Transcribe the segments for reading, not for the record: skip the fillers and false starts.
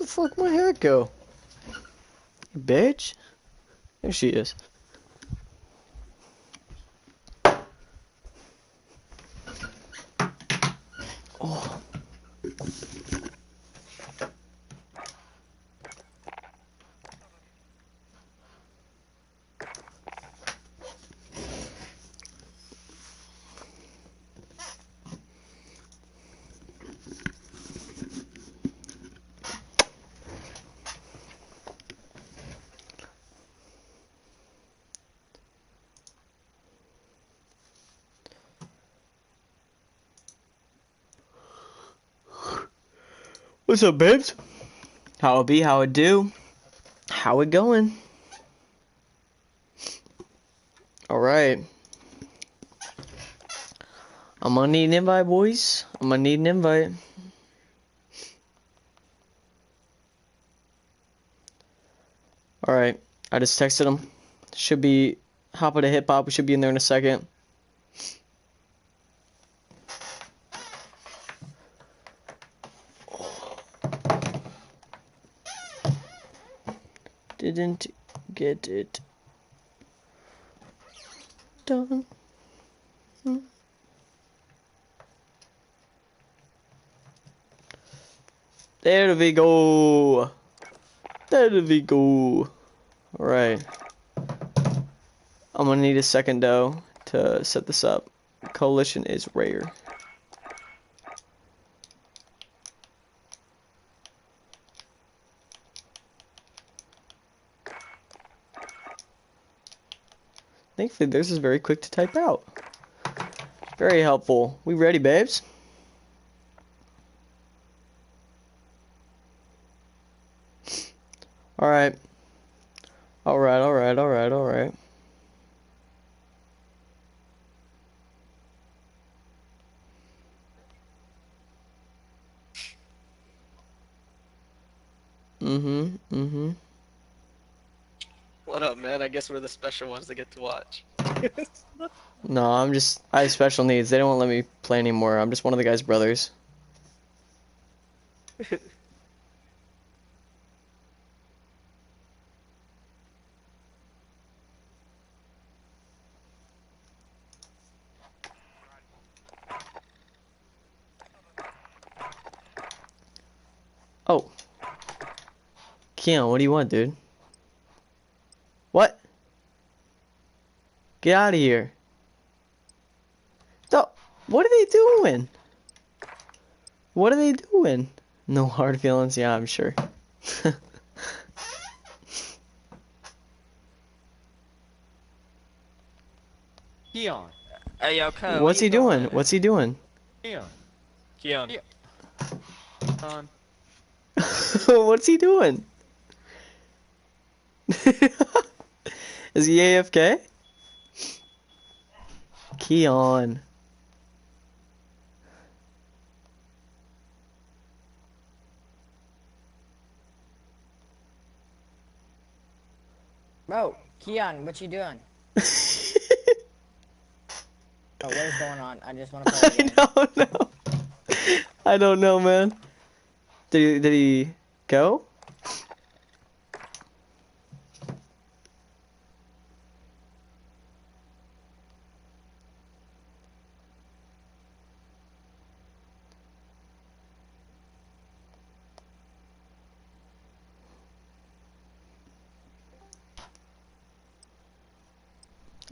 the fuck my hair go? Bitch. There she is. Oh. What's up, babes? How it be? How it do? How it going? Alright. I'm gonna need an invite, boys. I'm gonna need an invite. Alright. I just texted him. Should be hop at a hip hop. We should be in there in a second. Didn't get it done. There we go. There we go. Alright. I'm gonna need a second though to set this up. Coalition is rare. Thankfully, theirs is very quick to type out. Very helpful. We ready, babes? Alright. Alright, alright, alright, alright. What up, man? I guess we're the special ones that get to watch. No, I have special needs. They don't want to let me play anymore. I'm just one of the guy's brothers. Oh. Keon, what do you want, dude? What? Get out of here. What are they doing? What are they doing? No hard feelings? Yeah, I'm sure. Keon. Hey, yo, Kyle. What's he doing? What's he doing? Keon. Keon. What's he doing? Is he AFK? Keon. Bro, Keon, what you doing? Oh, what is going on? I just want to play the game. I don't know. I don't know, man. Did he go?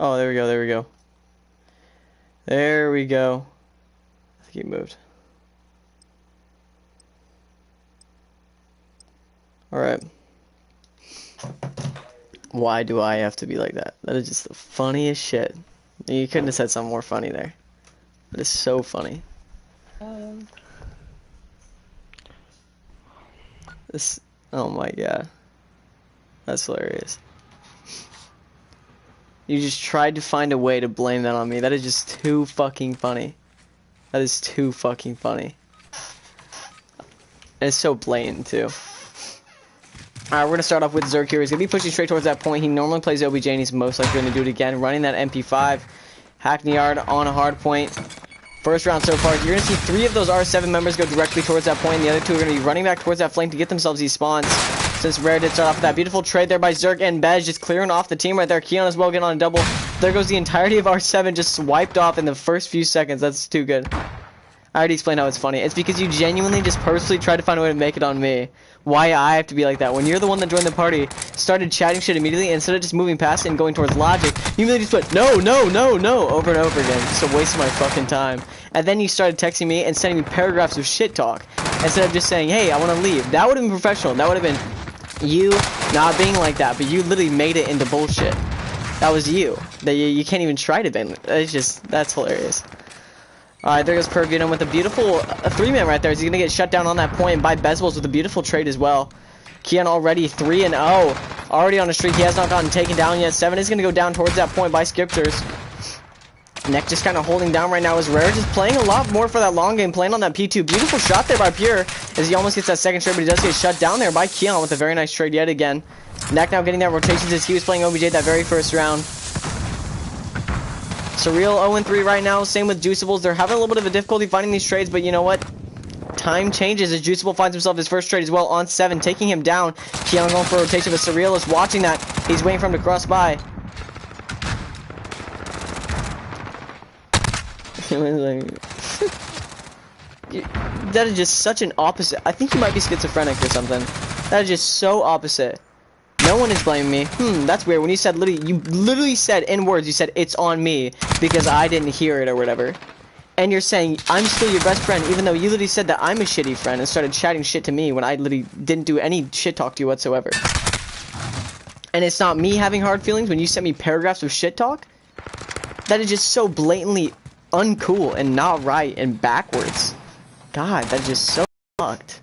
Oh, there we go, there we go. There we go. I think he moved. Alright. Why do I have to be like that? That is just the funniest shit. You couldn't have said something more funny there. That is so funny. This, oh my god. That's hilarious. You just tried to find a way to blame that on me. That is just too fucking funny. That is too fucking funny. And it's so blatant too. Alright, we're gonna start off with Zerk here. He's gonna be pushing straight towards that point. He normally plays OBJ and he's most likely gonna do it again. Running that MP5. Hackney Yard on a hard point. First round so far. You're going to see 3 of those R7 members go directly towards that point. The other 2 are going to be running back towards that flank to get themselves these spawns. Since Rare did start off with that beautiful trade there by Zerk and Bez, just clearing off the team right there. Keon as well getting on a double. There goes the entirety of R7 just swiped off in the first few seconds. That's too good. I already explained how it's funny. It's because you genuinely just purposely tried to find a way to make it on me. Why I have to be like that? When you're the one that joined the party, started chatting shit immediately, instead of just moving past it and going towards logic, you immediately just went, no, no, no, no, over and over again. Just a waste of my fucking time. And then you started texting me and sending me paragraphs of shit talk, instead of just saying, hey, I want to leave. That would have been professional. That would have been you not being like that, but you literally made it into bullshit. That was you. That you can't even try to bend. It's just, that's hilarious. Alright, there goes Pervium with a beautiful 3-man right there. He's going to get shut down on that point by Bezwals with a beautiful trade as well. Kian already 3-0. Already on a streak. He has not gotten taken down yet. 7 is going to go down towards that point by Skipters. Neck just kind of holding down right now as Rare just playing a lot more for that long game, playing on that P2. Beautiful shot there by Pure as he almost gets that second trade, but he does get shut down there by Keon with a very nice trade yet again. Neck now getting that rotations as he was playing OBJ that very first round. Surreal 0-3 right now, same with Juiceables. They're having a little bit of a difficulty finding these trades, but you know what? Time changes as Juiceable finds himself his first trade as well on 7, taking him down. Keon going for a rotation, but Surreal is watching that. He's waiting for him to cross by. That is just such an opposite. I think you might be schizophrenic or something. That is just so opposite. No one is blaming me. That's weird. When you said you literally said in words, you said it's on me because I didn't hear it or whatever. And you're saying I'm still your best friend, even though you literally said that I'm a shitty friend and started chatting shit to me when I literally didn't do any shit talk to you whatsoever. And it's not me having hard feelings when you sent me paragraphs of shit talk. That is just so blatantly uncool and not right and backwards. God, that's just so fucked.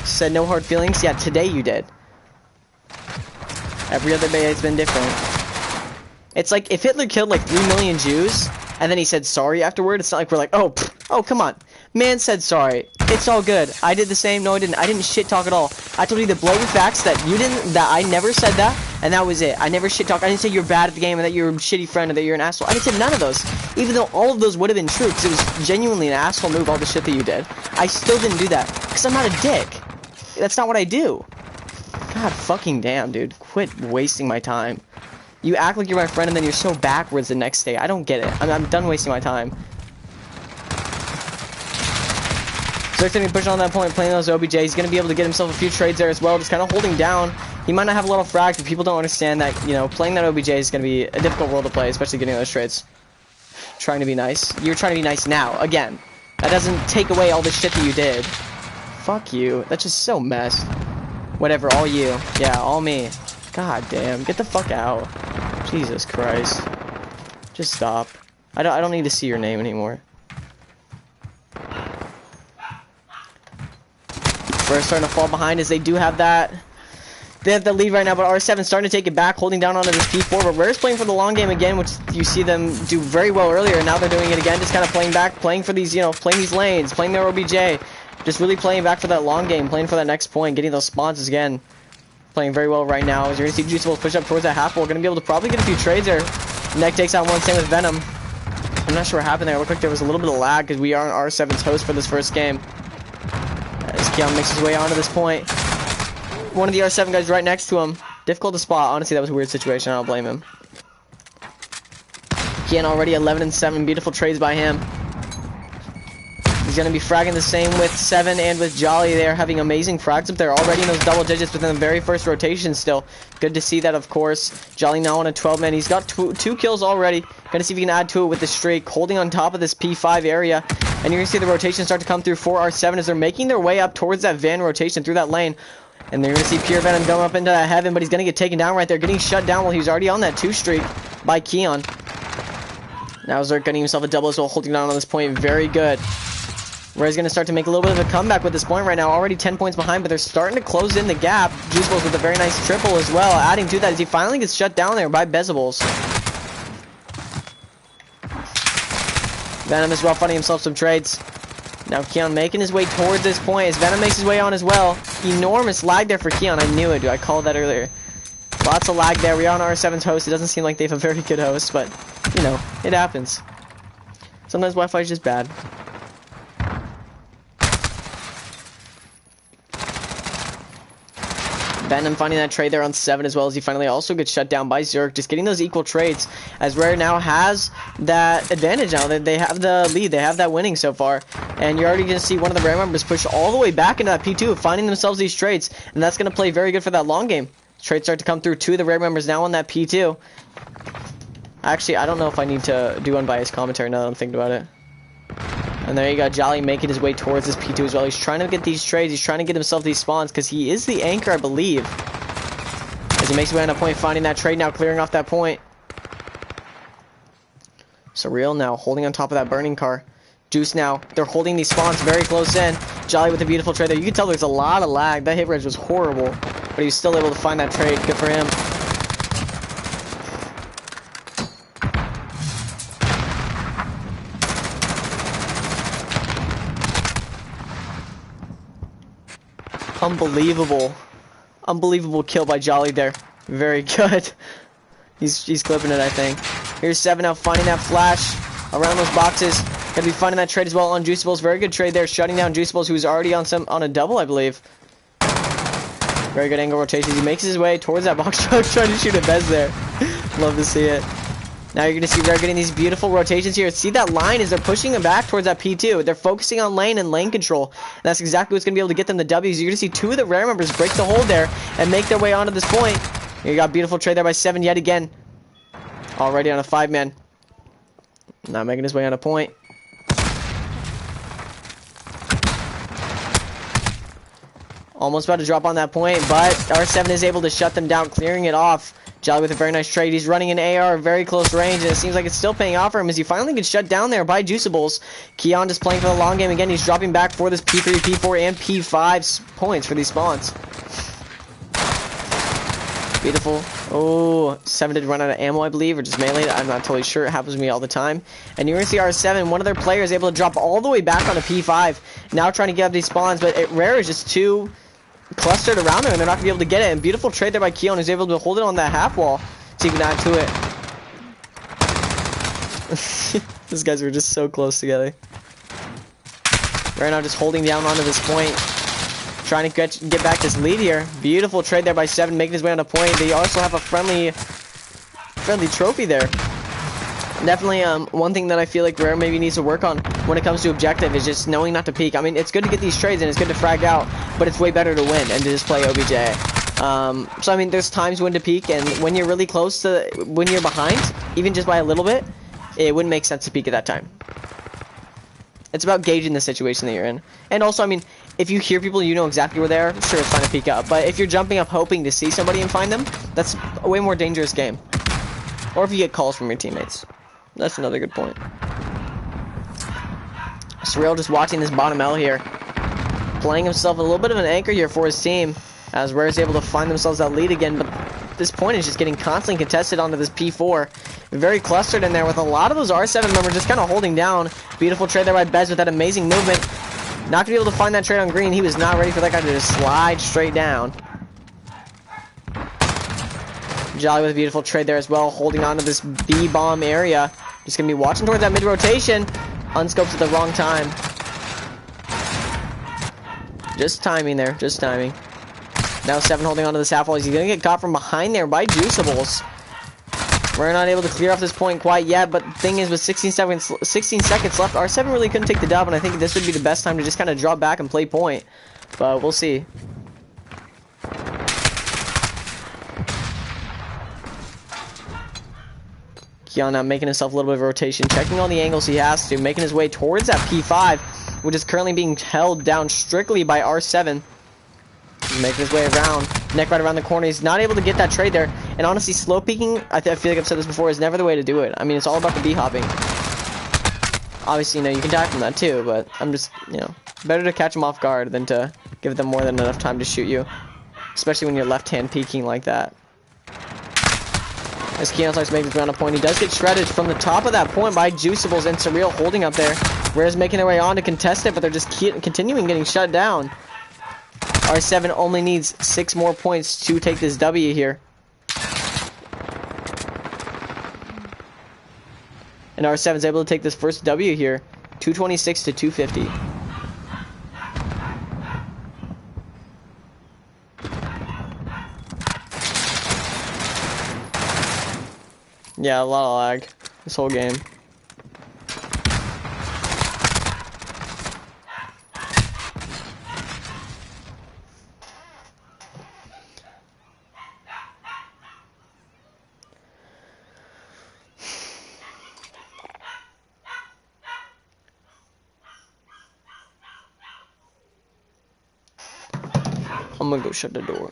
Said no hard feelings? Yeah, today you did. Every other day it's been different. It's like if Hitler killed like 3 million Jews and then he said sorry afterward, it's not like we're like, oh, oh, come on. Man said sorry. It's all good. I did the same. No, I didn't. I didn't shit talk at all. I told you the blatant facts that you didn't, that I never said that, and that was it. I never shit talk. I didn't say you're bad at the game and that you're a shitty friend or that you're an asshole. I didn't say none of those. Even though all of those would have been true, because it was genuinely an asshole move, all the shit that you did. I still didn't do that, because I'm not a dick. That's not what I do. God fucking damn, dude. Quit wasting my time. You act like you're my friend and then you're so backwards the next day. I don't get it. I'm done wasting my time. Zerk's gonna be pushing on that point, playing those OBJs. He's gonna be able to get himself a few trades there as well, just kind of holding down. He might not have a lot of frags, but people don't understand that, you know, playing that OBJ is gonna be a difficult role to play, especially getting those trades. Trying to be nice. You're trying to be nice now, again. That doesn't take away all the shit that you did. Fuck you. That's just so messed. Whatever, all you. Yeah, all me. God damn, get the fuck out. Jesus Christ. Just stop. I don't need to see your name anymore. First starting to fall behind as they do have that. They have the lead right now, but R7 starting to take it back, holding down onto this P4. But Rare's playing for the long game again, which you see them do very well earlier. And now they're doing it again, just kind of playing back, playing for these, you know, playing these lanes, playing their OBJ. Just really playing back for that long game, playing for that next point, getting those spawns again. Playing very well right now. As you're going to see Juiceable push up towards that half wall. Going to be able to probably get a few trades there. Neck takes out one, same with Venom. I'm not sure what happened there. It looked like there was a little bit of lag because we are on R7's host for this first game. As Keon makes his way onto this point. One of the R7 guys right next to him. Difficult to spot. Honestly, that was a weird situation. I don't blame him. Keon already 11-7. Beautiful trades by him. He's going to be fragging the same with 7 and with Jolly. They're having amazing frags up there already in those double digits within the very first rotation still. Good to see that, of course. Jolly now on a 12-man. He's got two kills already. Going to see if he can add to it with the streak. Holding on top of this P5 area. And you're going to see the rotation start to come through for R7 as they're making their way up towards that van rotation through that lane. And they're going to see Pure Venom going up into that heaven, but he's going to get taken down right there. Getting shut down while he's already on that 2 streak by Keon. Now Zerk getting himself a double as well, holding down on this point. Very good. Rare's going to start to make a little bit of a comeback with this point right now. Already 10 points behind, but they're starting to close in the gap. Juiceables with a very nice triple as well. Adding to that as he finally gets shut down there by Bezables. Venom as well finding himself some trades. Now Keon making his way towards this point as Venom makes his way on as well. Enormous lag there for Keon. I knew it, dude. I called that earlier. Lots of lag there. We are on R7's host. It doesn't seem like they have a very good host, but, you know, it happens. Sometimes Wi-Fi is just bad. Venom finding that trade there on 7 as well as he finally also gets shut down by Zerk. Just getting those equal trades as Rare now has that advantage now. They have the lead. They have that winning so far. And you're already going to see one of the Rare members push all the way back into that P2, finding themselves these trades. And that's going to play very good for that long game. Trades start to come through. 2 of the Rare members now on that P2. Actually, I don't know if I need to do unbiased commentary now that I'm thinking about it. And there you go, Jolly making his way towards this P2 as well. He's trying to get these trades. He's trying to get himself these spawns because he is the anchor, I believe. As he makes his way on a point, finding that trade now, clearing off that point. Surreal now holding on top of that burning car. Juice now, they're holding these spawns very close in. Jolly with a beautiful trade there. You can tell there's a lot of lag. That hit range was horrible, but he was still able to find that trade. Good for him. Unbelievable kill by Jolly there. Very good. He's clipping it, I think. Here's 7 now finding that flash around those boxes. Gonna be finding that trade as well on Juiceables. Very good trade there, shutting down Juiceables, who's already on a double, I believe. Very good angle rotations. He makes his way towards that box truck, trying to shoot a Bez there. Love to see it. Now you're going to see Rare getting these beautiful rotations here. See that line as they're pushing him back towards that P2. They're focusing on lane and lane control. And that's exactly what's going to be able to get them the W's. You're going to see 2 of the Rare members break the hold there and make their way onto this point. Here you got a beautiful trade there by 7 yet again. Already on a 5-man. Now making his way on a point. Almost about to drop on that point, but R7 is able to shut them down, clearing it off. Jolly with a very nice trade. He's running an AR very close range, and it seems like it's still paying off for him as he finally gets shut down there by Juiceables. Keon just playing for the long game again. He's dropping back for this P3, P4, and P5 points for these spawns. Beautiful. Oh, 7 did run out of ammo, I believe, or just melee. I'm not totally sure. It happens to me all the time. And you're going to see R7, one of their players, able to drop all the way back on a P5. Now trying to get up these spawns, but Rare is just too clustered around there, and they're not going to be able to get it. And beautiful trade there by Keon, who's able to hold it on that half wall so he can add to it. These guys were just so close together. Right now just holding down onto this point, trying to get back this lead here. Beautiful trade there by 7, making his way on a point. They also have a friendly trophy there. Definitely one thing that I feel like Rare maybe needs to work on when it comes to objective is just knowing not to peek. I mean, it's good to get these trades and it's good to frag out, but it's way better to win and to just play OBJ. So I mean, there's times when to peek, and when you're really close to, when you're behind, even just by a little bit, it wouldn't make sense to peek at that time. It's about gauging the situation that you're in. And also, I mean, if you hear people, you know exactly where they are, sure, it's fine to peek up. But if you're jumping up hoping to see somebody and find them, that's a way more dangerous game. Or if you get calls from your teammates. That's another good point. Surreal just watching this bottom L here. Playing himself a little bit of an anchor here for his team. As Rare is able to find themselves that lead again. But this point is just getting constantly contested onto this P4. Very clustered in there with a lot of those R7 members just kind of holding down. Beautiful trade there by Bez with that amazing movement. Not going to be able to find that trade on green. He was not ready for that guy to just slide straight down. Jolly with a beautiful trade there as well, holding on to this B-bomb area. Just going to be watching towards that mid-rotation. Unscopes at the wrong time. Just timing there, just timing. Now 7 holding on to this half wall. He's going to get caught from behind there by Juiceables. We're not able to clear off this point quite yet, but the thing is, with 16 seconds left, R7 really couldn't take the dub, and I think this would be the best time to just kind of drop back and play point. But we'll see. Keon now making himself a little bit of a rotation, checking all the angles he has to, making his way towards that P5, which is currently being held down strictly by R7. Making his way around, neck right around the corner. He's not able to get that trade there. And honestly, slow peeking, I feel like I've said this before, is never the way to do it. I mean, it's all about the B hopping. Obviously, you know, you can die from that too, but I'm just, you know, better to catch them off guard than to give them more than enough time to shoot you. Especially when you're left-hand peeking like that. As Keon starts making his way on a point, he does get shredded from the top of that point by Juiceables and Surreal holding up there. Rare's making their way on to contest it, but they're just continuing getting shut down. R7 only needs 6 more points to take this W here. And R7's able to take this first W here, 226 to 250. Yeah, a lot of lag this whole game. I'm gonna go shut the door.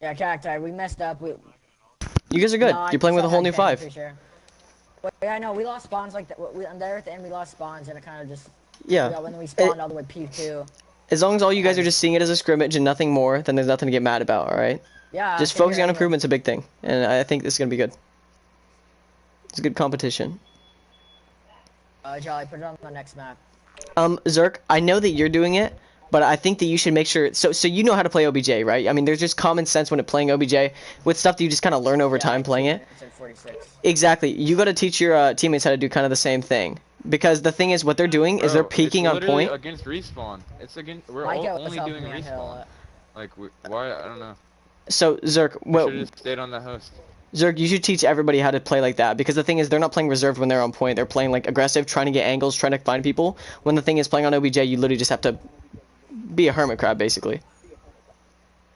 Yeah, Cacti, we messed up. You guys are good. No, I You're playing with a still whole had new 10, I'm 5. pretty sure. But yeah, I know we lost spawns like that. On there at the end, we lost spawns, and it kind of just. Yeah. Yeah, when we spawned all the way P2. As long as all you guys are just seeing it as a scrimmage and nothing more, then there's nothing to get mad about, alright? Yeah. Just same focusing here, on anyway. improvement's a big thing, and I think this is gonna be good. It's a good competition. Jolly, put it on the next map. Zerk, I know that you're doing it, but I think that you should make sure. So you know how to play OBJ, right? I mean, there's just common sense when playing OBJ with stuff that you just kind of learn over time playing it. It's at 46. Exactly. You got to teach your teammates how to do kind of the same thing. Because the thing is, what they're doing is they're peeking on point. Against respawn. It's against. We're Micah, only what's up, doing man? respawn. Like, why? I don't know. So Zerk, We should have just stayed on the host. Zerk, you should teach everybody how to play like that, because the thing is, they're not playing reserved when they're on point. They're playing like aggressive, trying to get angles, trying to find people. When the thing is, playing on OBJ, you literally just have to be a hermit crab, basically.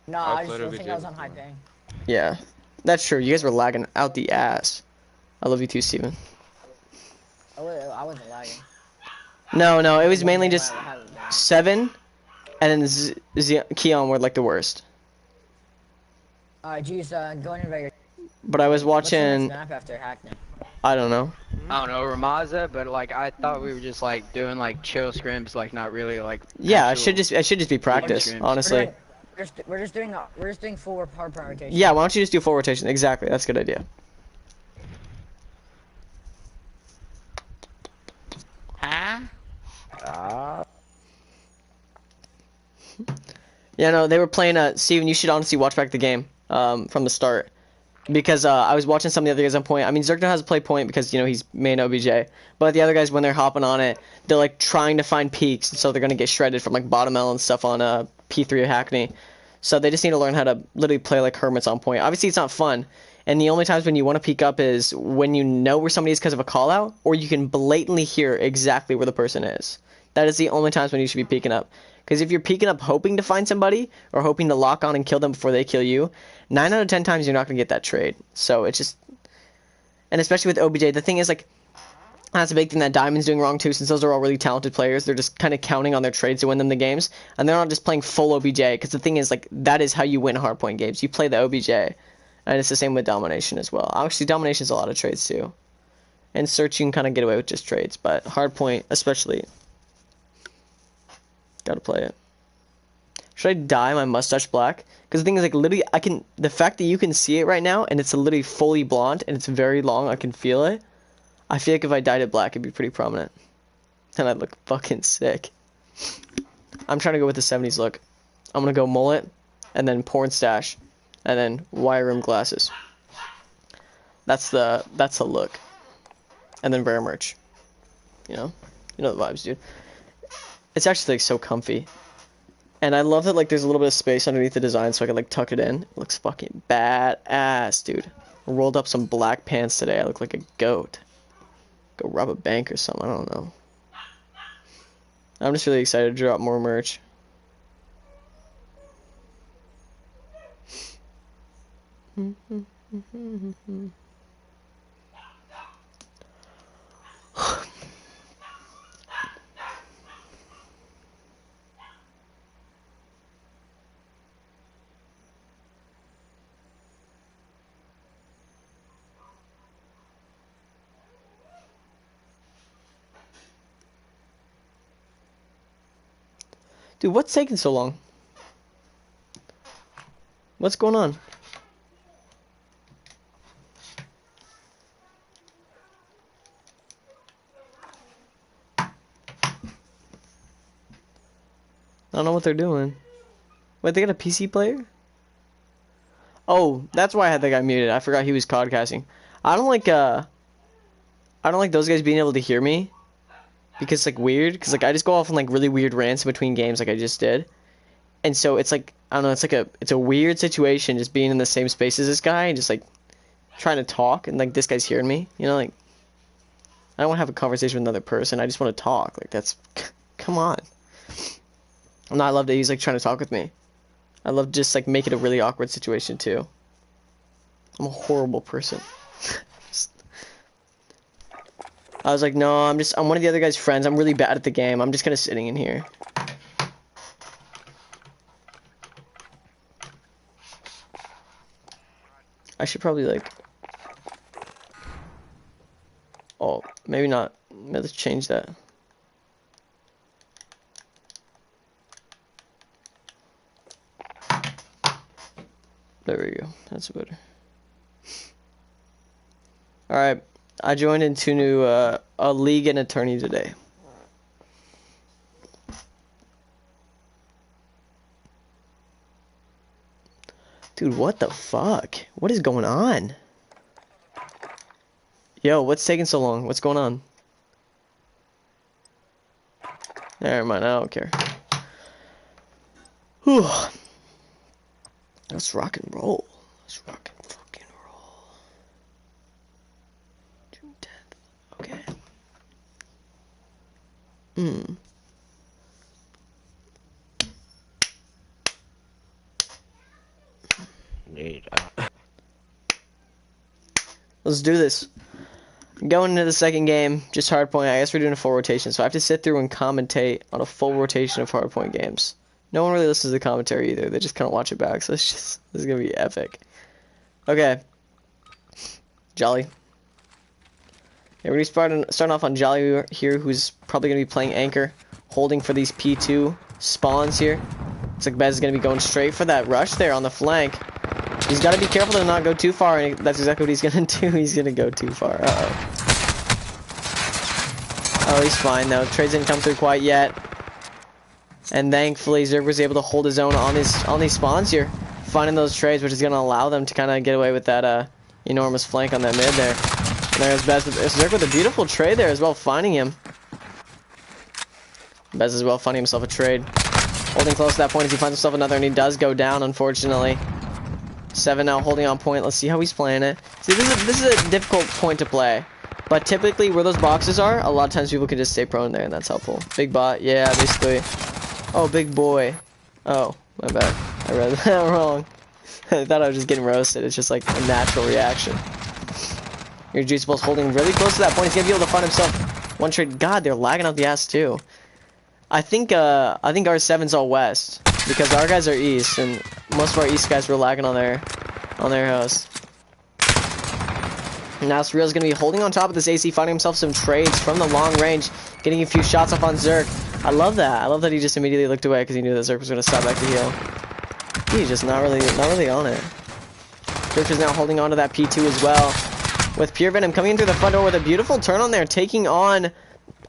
No, I just don't think I was on high ping. Yeah, that's true. You guys were lagging out the ass. I love you too, Steven. I wasn't lagging. No, it was mainly just 7, and then Keon were like the worst. Alright, geez, go and invite your. But I was What's the watching. next map after Hackney? I don't know. I don't know, Ramaza, but like I thought we were just like doing like chill scrims, like not really like. Yeah, actual- it should just be practice, scrims. honestly. We're just doing full hard point rotation. Yeah, why don't you just do full rotation? Exactly, that's a good idea. Huh? Yeah, no, they were playing. Steven, you should honestly watch back the game from the start, because I was watching some of the other guys on point. I mean, Zerk knows how to play point because he's main OBJ, but the other guys, when they're hopping on it, they're like trying to find peaks, so they're gonna get shredded from like bottom L and stuff on P3 or Hackney. So they just need to learn how to literally play like hermits on point. Obviously, it's not fun, and the only times when you want to peek up is when you know where somebody is because of a call out, or you can blatantly hear exactly where the person is. That is the only times when you should be peeking up. Because if you're peeking up hoping to find somebody, or hoping to lock on and kill them before they kill you, 9 out of 10 times you're not going to get that trade. So it's just... And especially with OBJ, the thing is, like, that's a big thing that Diamond's doing wrong too, since those are all really talented players. They're just kind of counting on their trades to win them the games. And they're not just playing full OBJ, because the thing is, like, that is how you win hardpoint games. You play the OBJ. And it's the same with Domination as well. Actually, Domination's a lot of trades too. And Search, you can kind of get away with just trades. But hardpoint, especially... Gotta play it. Should I dye my mustache black? Because the thing is, like, literally, the fact that you can see it right now, and it's literally fully blonde, and it's very long, I can feel it. I feel like if I dyed it black, it'd be pretty prominent. And I'd look fucking sick. I'm trying to go with the 70s look. I'm gonna go mullet, and then porn stash, and then wire rim glasses. That's the look. And then rare merch. You know the vibes, dude. It's actually like so comfy. And I love that like there's a little bit of space underneath the design so I can like tuck it in. It looks fucking badass, dude. I rolled up some black pants today. I look like a goat. Go rob a bank or something, I don't know. I'm just really excited to drop more merch. Dude, what's taking so long? What's going on? I don't know what they're doing. Wait, they got a PC player? Oh, that's why I had that guy muted. I forgot he was codcasting. I don't like those guys being able to hear me. Because it's like weird. Because like I just go off on like really weird rants in between games like I just did. And so it's like, I don't know, it's a weird situation just being in the same space as this guy and just like trying to talk and like this guy's hearing me. You know, like I don't want to have a conversation with another person. I just want to talk. Like that's, come on. I love that he's like trying to talk with me. I love just like make it a really awkward situation too. I'm a horrible person. I was like, no, I'm one of the other guy's friends. I'm really bad at the game. I'm just kind of sitting in here. I should probably like, oh, maybe not. Maybe let's change that. There we go. That's better. Alright. I joined into new, a league and attorney today. Dude, what the fuck? What is going on? Yo, what's taking so long? What's going on? Never mind, I don't care. Whew. Let's rock and roll. Let's rock and fucking roll. June 10th. Okay. Let's do this. Going into the second game, just hardpoint. I guess we're doing a full rotation, so I have to sit through and commentate on a full rotation of hardpoint games. No one really listens to the commentary either. They just kind of watch it back, so this is gonna be epic. Okay. Jolly. Yeah, we're starting off on Jolly here, who's probably gonna be playing anchor, holding for these P2 spawns here. Looks like Bez is gonna be going straight for that rush there on the flank. He's got to be careful to not go too far, and that's exactly what he's going to do. He's going to go too far. Uh-oh. Oh, he's fine, though. Trades didn't come through quite yet. And thankfully, Zerg was able to hold his own on these spawns here, finding those trades, which is going to allow them to kind of get away with that enormous flank on that mid there. And there's Bez with Zerg with a beautiful trade there as well, finding him. Bez as well finding himself a trade. Holding close to that point as he finds himself another, and he does go down, unfortunately. 7 now holding on point. Let's see how he's playing it. See, this is a difficult point to play. But typically, where those boxes are, a lot of times people can just stay prone there, and that's helpful. Big bot, yeah, basically. Oh, big boy. Oh, my bad. I read that wrong. I thought I was just getting roasted. It's just like a natural reaction. Your Juiceable's holding really close to that point. He's gonna be able to find himself one trade. God, they're lagging out the ass too. I think our 7's all west because our guys are east, and most of our east guys were lagging on their host. Now Surreal's gonna be holding on top of this AC, finding himself some trades from the long range, getting a few shots off on Zerk. I love that. I love that he just immediately looked away because he knew that Zerk was gonna stop back to heal. He's just not really on it. Zerk is now holding on to that P2 as well, with Pure Venom coming in through the front door with a beautiful turn on there, taking on,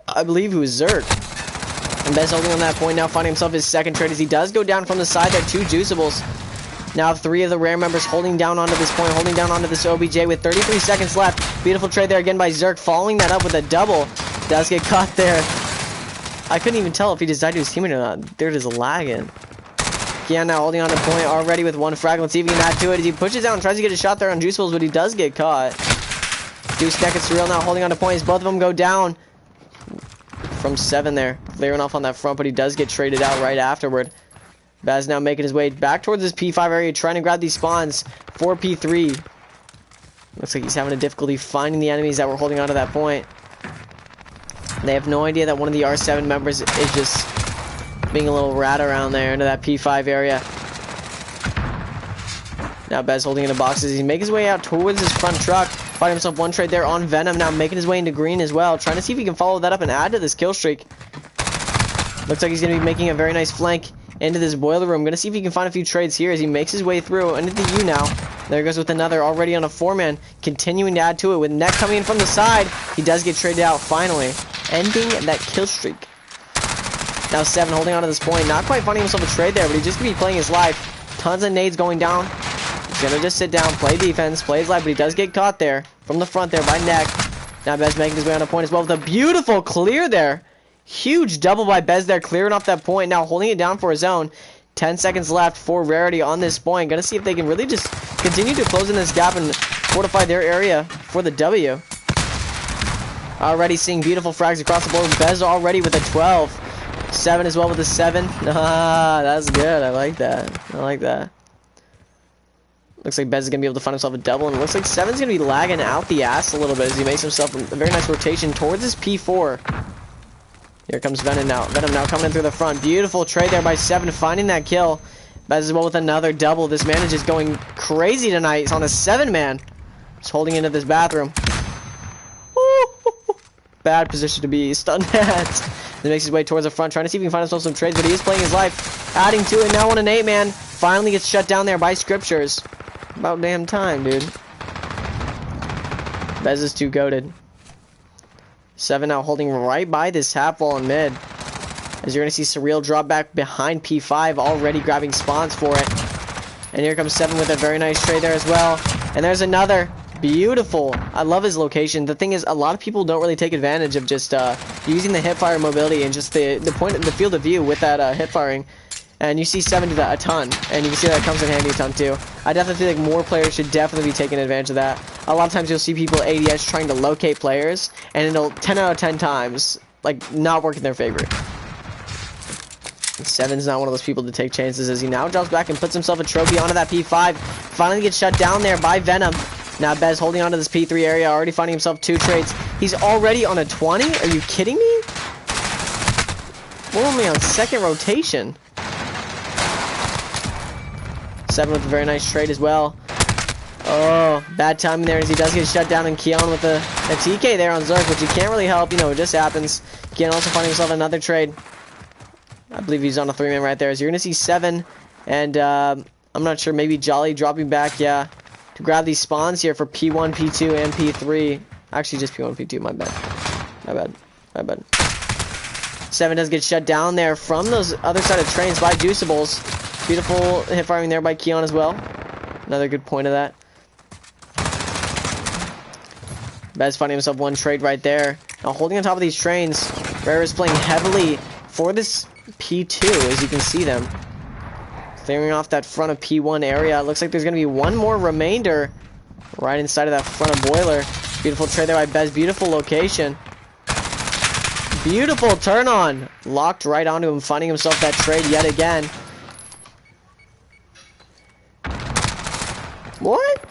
I believe, who is Zerk. And Bez holding on that point now, finding himself his second trade as he does go down from the side there. 2 Juiceables. Now 3 of the rare members holding down onto this point, holding down onto this OBJ with 33 seconds left. Beautiful trade there again by Zerk, following that up with a double. Does get caught there. I couldn't even tell if he just died to his teammate or not. They're just lagging. Kian now holding on to point already with 1 frag. Let's see if he can add to it as he pushes out and tries to get a shot there on Juiceables, but he does get caught. Deuce Neck and Surreal now holding on to points. Both of them go down. From 7 there, clearing off on that front, but he does get traded out right afterward. Baz now making his way back towards this P5 area, trying to grab these spawns for P3. Looks like he's having a difficulty finding the enemies that were holding on to that point. They have no idea that one of the R7 members is just being a little rat around there into that P5 area. Now Bez holding into boxes. He's making his way out towards his front truck. Find himself one trade there on Venom. Now making his way into green as well. Trying to see if he can follow that up and add to this kill streak. Looks like he's going to be making a very nice flank into this boiler room. Going to see if he can find a few trades here as he makes his way through into the U now. There he goes with another already on a 4-man. Continuing to add to it with Neck coming in from the side. He does get traded out finally. Ending that kill streak. Now 7 holding on to this point. Not quite finding himself a trade there, but he's just going to be playing his life. Tons of nades going down. He's going to just sit down, play defense, play his life, but he does get caught there from the front there by Neck. Now Bez making his way on a point as well with a beautiful clear there. Huge double by Bez there, clearing off that point. Now holding it down for his own. 10 seconds left for Rarity on this point. Gonna see if they can really just continue to close in this gap and fortify their area for the W. Already seeing beautiful frags across the board. Bez already with a 12. 7 as well with a 7. Ah, that's good. I like that. I like that. Looks like Bez is going to be able to find himself a double, and it looks like 7's going to be lagging out the ass a little bit as he makes himself a very nice rotation towards his P4. Here comes Venom now. Venom now coming in through the front. Beautiful trade there by 7, finding that kill. Bez as well with another double. This man is just going crazy tonight. He's on a 7-man. Just holding into this bathroom. Bad position to be stunned at. He makes his way towards the front, trying to see if he can find himself some trades, but he is playing his life. Adding to it now on an 8-man. Finally gets shut down there by Scriptures. About damn time, dude. Bez is too goated. 7 now holding right by this half wall in mid. As you're going to see Surreal drop back behind P5, already grabbing spawns for it. And here comes 7 with a very nice trade there as well. And there's another. Beautiful. I love his location. The thing is, a lot of people don't really take advantage of just using the hipfire mobility and just the field of view with that hip firing. And you see 7 do that a ton, and you can see that comes in handy a ton too. I definitely feel like more players should definitely be taking advantage of that. A lot of times you'll see people ADS trying to locate players, and it'll 10 out of 10 times like not work in their favor. And 7's not one of those people to take chances as he now drops back and puts himself a trophy onto that P5. Finally gets shut down there by Venom. Now Bez holding onto this P3 area, already finding himself 2 trades. He's already on a 20? Are you kidding me? We're only on 2nd rotation. 7 with a very nice trade as well. Oh, bad timing there as he does get shut down, and Keon with a TK there on Zerk, which he can't really help. You know, it just happens. Keon also finding himself another trade. I believe he's on a 3-man right there. So you're going to see 7, and I'm not sure, maybe Jolly dropping back, yeah, to grab these spawns here for P1, P2, and P3. Actually, just P1, P2, my bad. My bad. 7 does get shut down there from those other side of trains by Juiceables. Beautiful hip firing there by Keon as well. Another good point of that. Bez finding himself 1 trade right there. Now holding on top of these trains. Rare is playing heavily for this P2, as you can see them. Clearing off that front of P1 area. It looks like there's going to be 1 more remainder right inside of that front of boiler. Beautiful trade there by Bez. Beautiful location. Beautiful turn on. Locked right onto him, finding himself that trade yet again. What?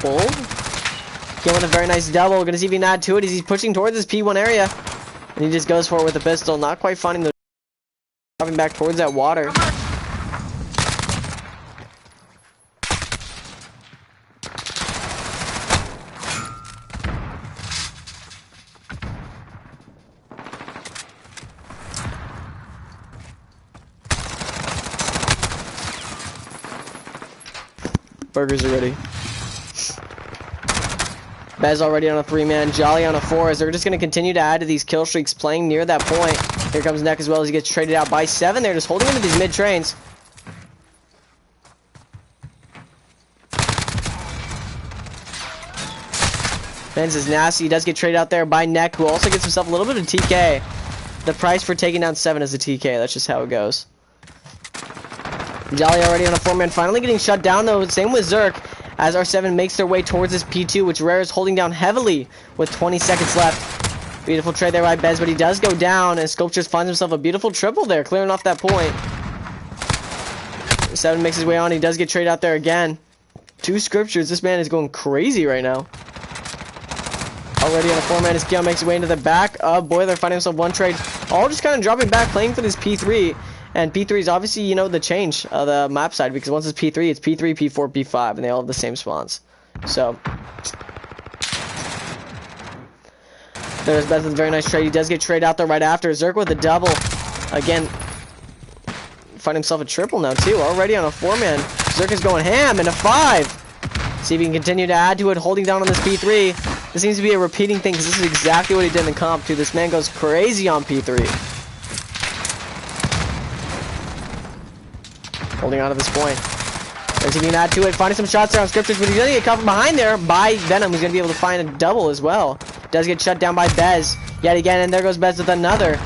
Bull? Again with a very nice double. Gonna see if he can add to it as he's pushing towards his P1 area. And he just goes for it with a pistol. Not quite finding the... Dropping back towards that water. Burgers are ready. Bez already on a 3-man, Jolly on a 4, as they're just going to continue to add to these kill streaks, playing near that point. Here comes Neck as well as he gets traded out by 7. They're just holding into these mid-trains. Benz is nasty. He does get traded out there by Neck, who also gets himself a little bit of TK. The price for taking down 7 is a TK. That's just how it goes. Jolly already on a 4-man, finally getting shut down though. Same with Zerk, as R7 makes their way towards this P2, which Rare is holding down heavily with 20 seconds left. Beautiful trade there by Bez, but he does go down, and Sculptures finds himself a beautiful triple there, clearing off that point. 7 makes his way on. He does get traded out there again. 2 Scriptures. This man is going crazy right now. Already on a 4-man, his Keon makes his way into the back of Boiler, finding himself 1 trade. All just kind of dropping back, playing for this P3. And P3 is obviously, you know, the change of the map side, because once it's P3, it's P3, P4, P5, and they all have the same spawns. So there's Beth with a very nice trade. He does get traded out there right after. Zerk with a double. Again, find himself a triple now, too. Already on a 4-man. Zerk is going ham in a 5. See if he can continue to add to it, holding down on this P3. This seems to be a repeating thing, because this is exactly what he did in the comp, too. This man goes crazy on P3. Holding on to this point. There's he can add to it, finding some shots there on Scriptures, but he's going to get caught from behind there by Venom, who's going to be able to find a double as well. Does get shut down by Bez yet again, and there goes Bez with another.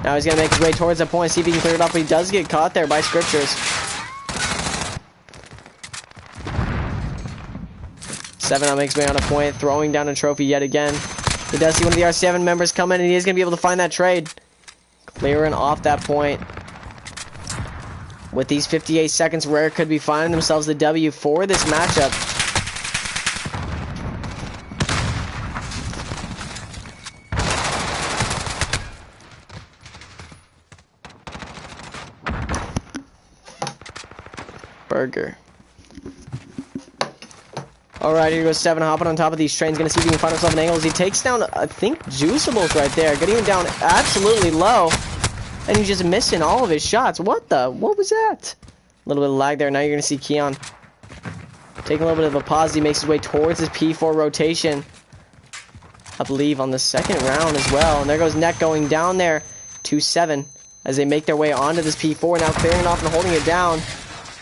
Now he's going to make his way towards the point, see if he can clear it off, but he does get caught there by Scriptures. 7 makes his way on a point, throwing down a trophy yet again. He does see one of the R7 members come in, and he is going to be able to find that trade. Clearing off that point. With these 58 seconds, Rare could be finding themselves the W for this matchup. Burger. Alright, here goes 7 hopping on top of these trains. Gonna see if he can find himself an angle as he takes down, I think, Juiceables right there. Getting him down absolutely low. And he's just missing all of his shots. What was that? A little bit of lag there. Now you're going to see Keon taking a little bit of a pause. He makes his way towards his P4 rotation. I believe on the second round as well. And there goes Neck going down there to 7 as they make their way onto this P4. Now clearing it off and holding it down.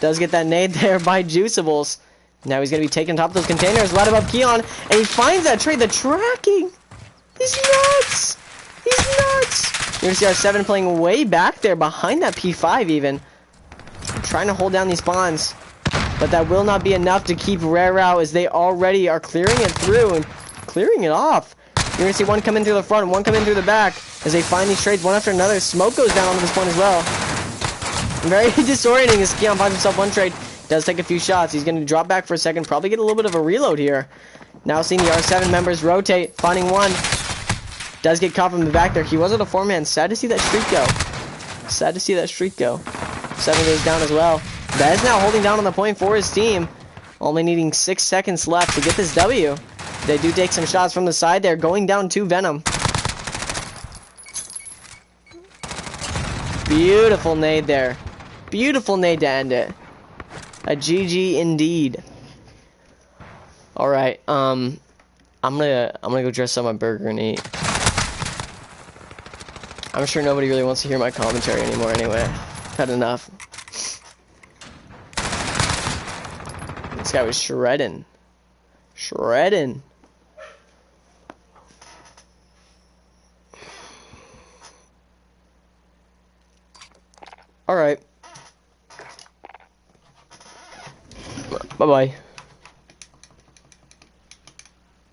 Does get that nade there by Juiceables. Now he's going to be taking top of those containers right above Keon. And he finds that trade. The tracking. He's nuts. He's nuts. You're going to see R7 playing way back there behind that P5 even. Trying to hold down these spawns. But that will not be enough to keep Rare out as they already are clearing it through and clearing it off. You're going to see one come in through the front and one come in through the back as they find these trades one after another. Smoke goes down onto this point as well. Very disorienting as Keon finds himself 1 trade. Does take a few shots. He's going to drop back for a second. Probably get a little bit of a reload here. Now seeing the R7 members rotate. Finding one. Does get caught from the back there. He was at a 4-man. Sad to see that streak go. Sad to see that streak go. 7 goes down as well. Bez now holding down on the point for his team. Only needing 6 seconds left to get this W. They do take some shots from the side there. Going down to Venom. Beautiful nade there. Beautiful nade to end it. A GG indeed. Alright, I'm gonna go dress up my burger and eat. I'm sure nobody really wants to hear my commentary anymore anyway. Had enough. This guy was shredding. Shredding. Alright. Bye-bye.